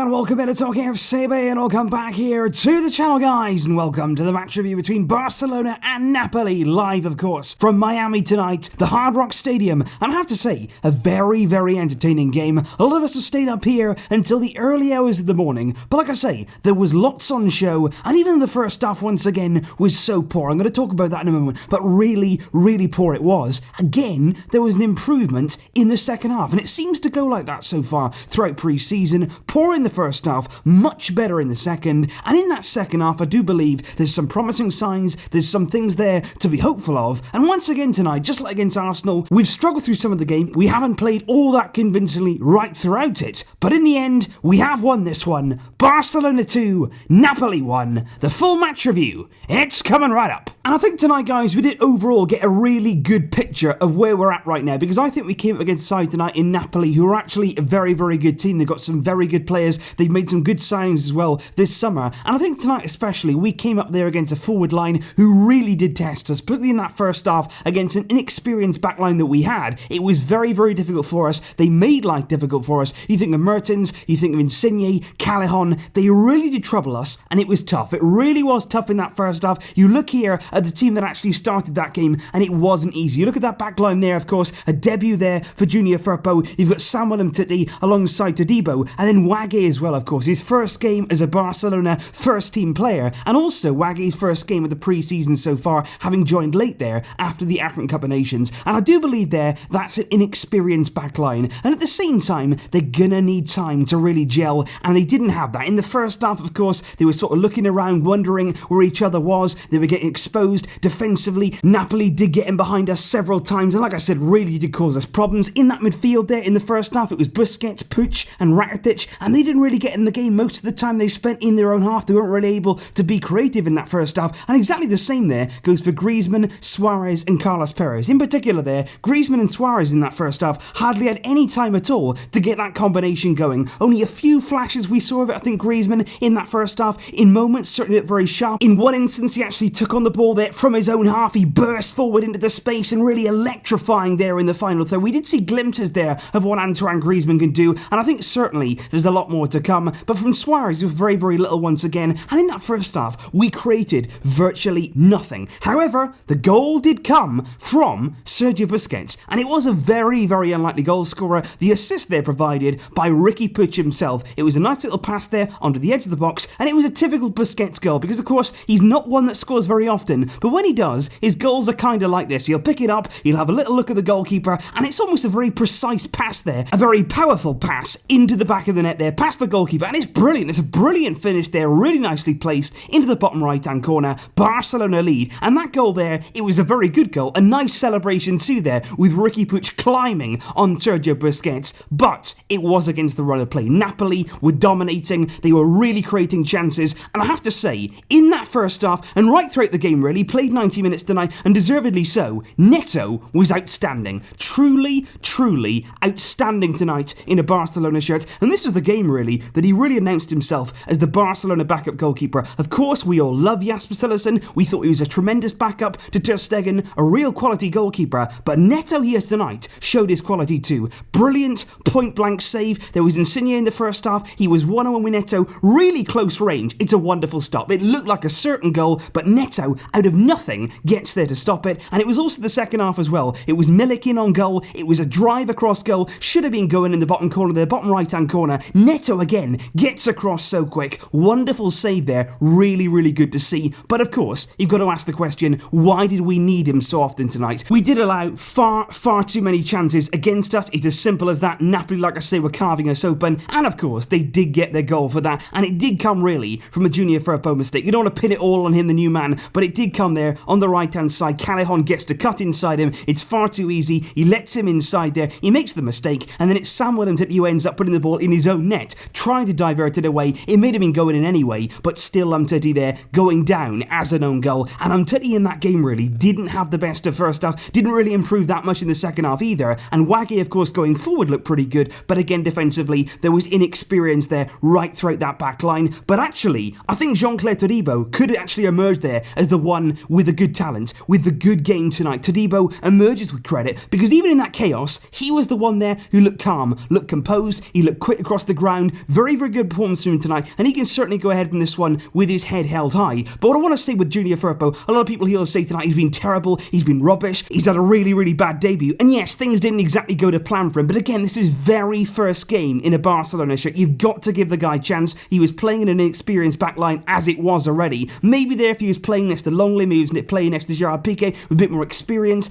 and welcome into TalkFCB, and welcome back here to the channel, guys, and welcome to the match review between Barcelona and Napoli, live, of course, from Miami tonight, the Hard Rock Stadium. And I have to say, a very, very entertaining game. A lot of us have stayed up here until the early hours of the morning, but like I say, there was lots on show, and even the first half, once again, was so poor. I'm going to talk about that in a moment, but really, really poor it was. Again, there was an improvement in the second half, and it seems to go like that so far throughout pre-season. Poor in the first half, much better in the second, and in that second half I do believe there's some promising signs, there's some things there to be hopeful of, and once again tonight, just like against Arsenal, we've struggled through some of the game, we haven't played all that convincingly right throughout it, but in the end, we have won this one. Barcelona 2, Napoli 1, the full match review, it's coming right up. And I think tonight, guys, we did overall get a really good picture of where we're at right now, because I think we came up against a side tonight in Napoli who are actually a very, very good team. They've got some very good players. They've made some good signings as well this summer. And I think tonight especially, we came up there against a forward line who really did test us, particularly in that first half against an inexperienced back line that we had. It was very, very difficult for us. They made life difficult for us. You think of Mertens, you think of Insigne, Callejon. They really did trouble us, and it was tough. It really was tough in that first half. You look here at the team that actually started that game, and it wasn't easy. You look at that back line there, of course, a debut there for Junior Firpo. You've got Samuel Umtiti alongside Todibo, and then Waggy as well, of course. His first game as a Barcelona first-team player, and also Waggy's first game of the pre-season so far, having joined late there after the African Cup of Nations. And I do believe there that's an inexperienced back line, and at the same time, they're gonna need time to really gel, and they didn't have that. In the first half, of course, they were sort of looking around, wondering where each other was. They were getting exposed defensively. Napoli did get in behind us several times, and like I said, really did cause us problems. In that midfield there, in the first half, it was Busquets, Puig, and Rakitić, and they didn't really get in the game. Most of the time they spent in their own half. They weren't really able to be creative in that first half, and exactly the same there goes for Griezmann, Suarez, and Carlos Perez. In particular there, Griezmann and Suarez in that first half hardly had any time at all to get that combination going. Only a few flashes we saw of it. I think Griezmann in that first half, in moments, certainly looked very sharp. In one instance, he actually took on the ball there from his own half. He burst forward into the space and really electrifying there in the final third. We did see glimpses there of what Antoine Griezmann can do, and I think certainly there's a lot more to come. But from Suarez, with very, very little once again, and in that first half, we created virtually nothing. However, the goal did come from Sergio Busquets, and it was a very, very unlikely goal scorer. The assist there provided by Rakitić himself. It was a nice little pass there onto the edge of the box, and it was a typical Busquets goal, because of course, he's not one that scores very often, but when he does, his goals are kind of like this. He'll pick it up, he'll have a little look at the goalkeeper, and it's almost a very precise pass there, a very powerful pass into the back of the net there, past the goalkeeper, and it's brilliant. It's a brilliant finish there, really nicely placed into the bottom right-hand corner. Barcelona lead, and that goal there, it was a very good goal, a nice celebration too there, with Rakitić climbing on Sergio Busquets, but it was against the run of play. Napoli were dominating, they were really creating chances, and I have to say, in that first half, and right throughout the game really, played 90 minutes tonight, and deservedly so, Neto was outstanding. Truly, truly outstanding tonight in a Barcelona shirt, and this is the game really that he really announced himself as the Barcelona backup goalkeeper. Of course, we all love Jasper Cillessen. We thought he was a tremendous backup to Ter Stegen, a real quality goalkeeper, but Neto here tonight showed his quality too. Brilliant point-blank save. There was Insigne in the first half. He was 1-on-1 with Neto, really close range. It's a wonderful stop. It looked like a certain goal, but Neto, out of nothing, gets there to stop it, and it was also the second half as well. It was Milik in on goal. It was a drive across goal. Should have been going in the bottom corner, the bottom right-hand corner. Neto again gets across so quick. Wonderful save there. Really, really good to see. But of course, you've got to ask the question, why did we need him so often tonight? We did allow far, far too many chances against us. It's as simple as that. Napoli, like I say, were carving us open, and of course, they did get their goal for that, and it did come really from a Junior Firpo mistake. You don't want to pin it all on him, the new man, but it did come there on the right-hand side. Callejon gets to cut inside him. It's far too easy. He lets him inside there. He makes the mistake, and then it's Samuel Umtiti who ends up putting the ball in his own net, trying to divert it away. It made him been going in anyway, but still Umtiti there going down as an own goal. And Umtiti in that game really didn't have the best of first half, didn't really improve that much in the second half either. And Waggy, of course, going forward looked pretty good, but again defensively there was inexperience there right throughout that back line. But actually, I think Jean-Claire Todibo could actually emerge there as the one with the good talent, with the good game tonight. Todibo emerges with credit, because even in that chaos, he was the one there who looked calm, looked composed, he looked quick across the ground, Very, very good performance from him tonight, and he can certainly go ahead from this one with his head held high. But what I want to say with Junior Firpo, a lot of people here will say tonight he's been terrible, he's been rubbish, he's had a really, really bad debut. And yes, things didn't exactly go to plan for him, but again, this is very first game in a Barcelona shirt. You've got to give the guy a chance. He was playing in an inexperienced backline as it was already. Maybe there if he was playing next to Longley, maybe he was playing next to Gerard Piqué with a bit more experience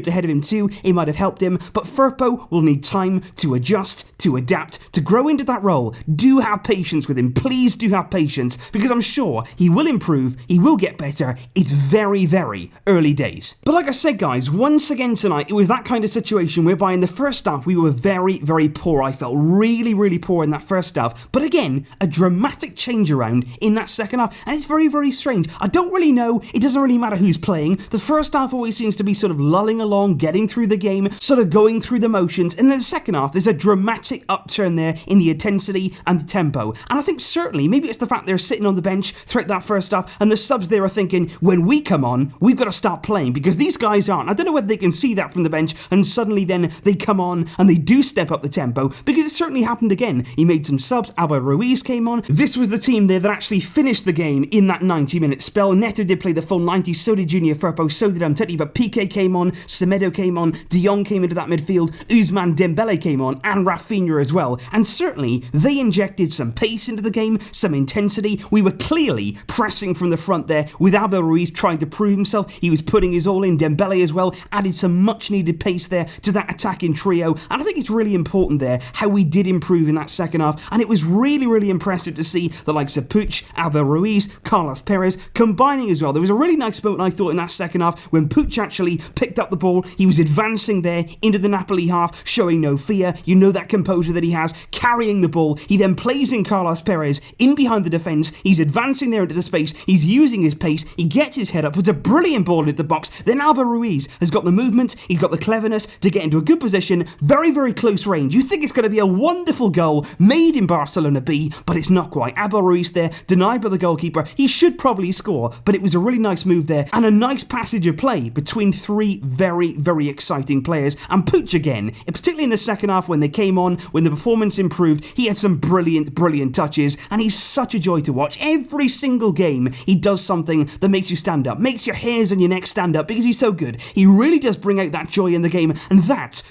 ahead of him too, it might have helped him. But Firpo will need time to adjust, to adapt, to grow into that role. Do have patience with him. Please do have patience, because I'm sure he will improve, he will get better. It's very, very early days. But like I said, guys, once again tonight, it was that kind of situation whereby in the first half, we were very, very poor. I felt really, really poor in that first half. But again, a dramatic change around in that second half. And it's very, very strange. I don't really know. It doesn't really matter who's playing. The first half always seems to be sort of lulling along, getting through the game, sort of going through the motions. And then the second half, there's a dramatic upturn there in the intensity and the tempo. And I think certainly, maybe it's the fact they're sitting on the bench throughout that first half, and the subs there are thinking, when we come on, we've got to start playing, because these guys aren't. I don't know whether they can see that from the bench, and suddenly then they come on and they do step up the tempo, because it certainly happened again. He made some subs, Alba Ruiz came on. This was the team there that actually finished the game in that 90-minute spell. Neto did play the full 90, so did Junior Firpo, so did Umtiti, but Piqué came on, Semedo came on, De Jong came into that midfield, Ousmane Dembele came on, and Rafinha as well. And certainly, they injected some pace into the game, some intensity. We were clearly pressing from the front there, with Alba Ruiz trying to prove himself. He was putting his all in. Dembele as well added some much needed pace there to that attacking trio, and I think it's really important there how we did improve in that second half. And it was really, really impressive to see the likes of Puig, Alba Ruiz, Carlos Perez combining as well. There was a really nice moment, I thought, in that second half when Puig actually picked up the ball. He was advancing there into the Napoli half, showing no fear. You know that composure that he has, carrying the ball. He then plays in Carlos Perez in behind the defence. He's advancing there into the space. He's using his pace. He gets his head up, puts a brilliant ball into the box. Then Alba Ruiz has got the movement, he's got the cleverness to get into a good position, very, very close range. You think it's going to be a wonderful goal made in Barcelona B, but it's not quite. Alba Ruiz there, denied by the goalkeeper. He should probably score, but it was a really nice move there, and a nice passage of play between three very, very exciting players. And Puig again, particularly in the second half when they came on, when the performance improved, he had some brilliant, brilliant touches, and he's such a joy to watch. Every single game, he does something that makes you stand up, makes your hairs on your neck stand up, because he's so good. He really does bring out that joy in the game, and that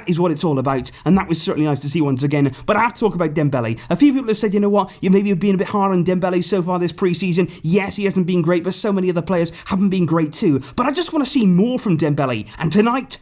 is what it's all about, and that was certainly nice to see once again. But I have to talk about Dembele. A few people have said, you know what, you maybe have been a bit hard on Dembele so far this pre-season. Yes, he hasn't been great, but so many other players haven't been great too. But I just want to see more from Dembele, and tonight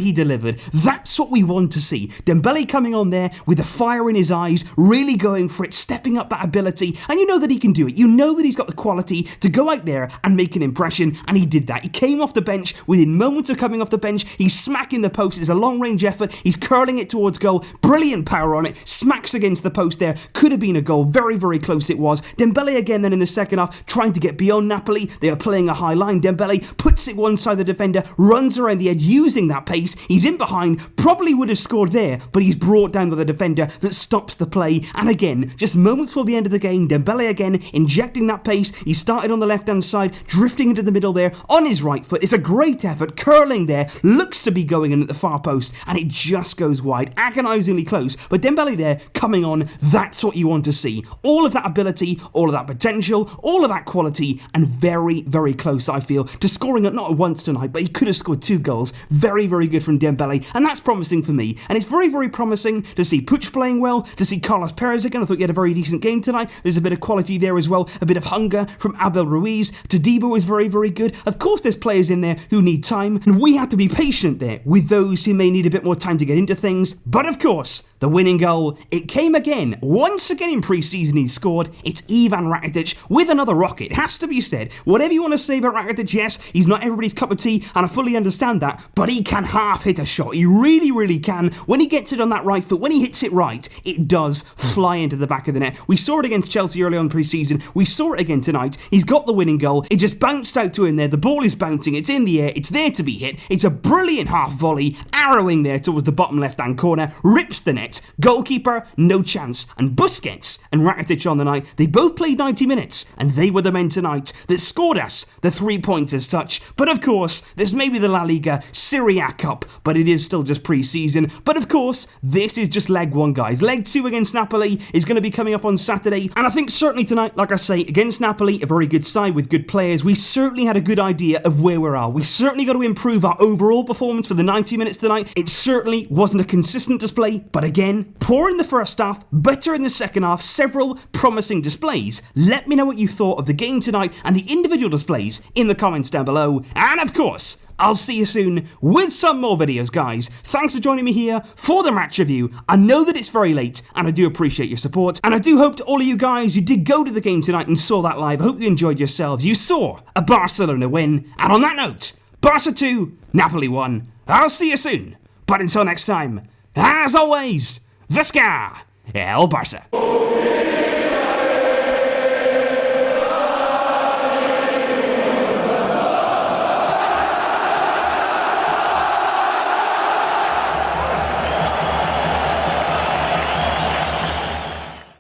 he delivered. That's what we want to see. Dembele coming on there with the fire in his eyes, really going for it, stepping up that ability, and you know that he can do it. You know that he's got the quality to go out there and make an impression, and he did that. He came off the bench, within moments of coming off the bench, he's smacking the post. It's a long-range effort. He's curling it towards goal. Brilliant power on it. Smacks against the post there. Could have been a goal. Very, very close it was. Dembele again then in the second half, trying to get beyond Napoli. They are playing a high line. Dembele puts it one side of the defender, runs around the edge using that pace. He's in behind. Probably would have scored there, but he's brought down by the defender that stops the play. And again, just moments before the end of the game, Dembele again injecting that pace. He started on the left-hand side, drifting into the middle there on his right foot. It's a great effort, curling there, looks to be going in at the far post, and it just goes wide, agonisingly close. But Dembele there coming on, that's what you want to see. All of that ability, all of that potential, all of that quality, and very, very close, I feel, to scoring it not once tonight, but he could have scored 2 goals. Very, very good from Dembele, and that's promising for me. And it's very, very promising to see Puig playing well, to see Carlos Perez again. I thought he had a very decent game tonight. There's a bit of quality there as well, a bit of hunger from Abel Ruiz. Todibo is very, very good. Of course, there's players in there who need time, and we have to be patient there with those who may need a bit more time to get into things. But of course, the winning goal, it came again. Once again in pre-season he scored. It's Ivan Rakitić with another rocket. It has to be said. Whatever you want to say about Rakitić, yes, he's not everybody's cup of tea, and I fully understand that, but he can half hit a shot. He really, really can. When he gets it on that right foot, when he hits it right, it does fly into the back of the net. We saw it against Chelsea early on pre-season. We saw it again tonight. He's got the winning goal. It just bounced out to him there. The ball is bouncing. It's in the air. It's there to be hit. It's a brilliant half volley, arrowing there towards the bottom left-hand corner, rips the net. Goalkeeper, no chance. And Busquets and Rakitić on the night, they both played 90 minutes, and they were the men tonight that scored us the 3 points as such. But of course, there's maybe the La Liga, Serie A Cup, but it is still just pre-season. But of course, this this is just leg 1, guys. Leg 2 against Napoli is going to be coming up on Saturday, and I think certainly tonight, like I say, against Napoli, a very good side with good players, we certainly had a good idea of where we are. We certainly got to improve our overall performance for the 90 minutes tonight. It certainly wasn't a consistent display, but again, poor in the first half, better in the second half, several promising displays. Let me know what you thought of the game tonight and the individual displays in the comments down below, and of course, I'll see you soon with some more videos, guys. Thanks for joining me here for the match review. I know that it's very late, and I do appreciate your support. And I do hope to all of you guys who did go to the game tonight and saw that live, I hope you enjoyed yourselves. You saw a Barcelona win. And on that note, Barca 2, Napoli 1. I'll see you soon. But until next time, as always, Visca El Barça.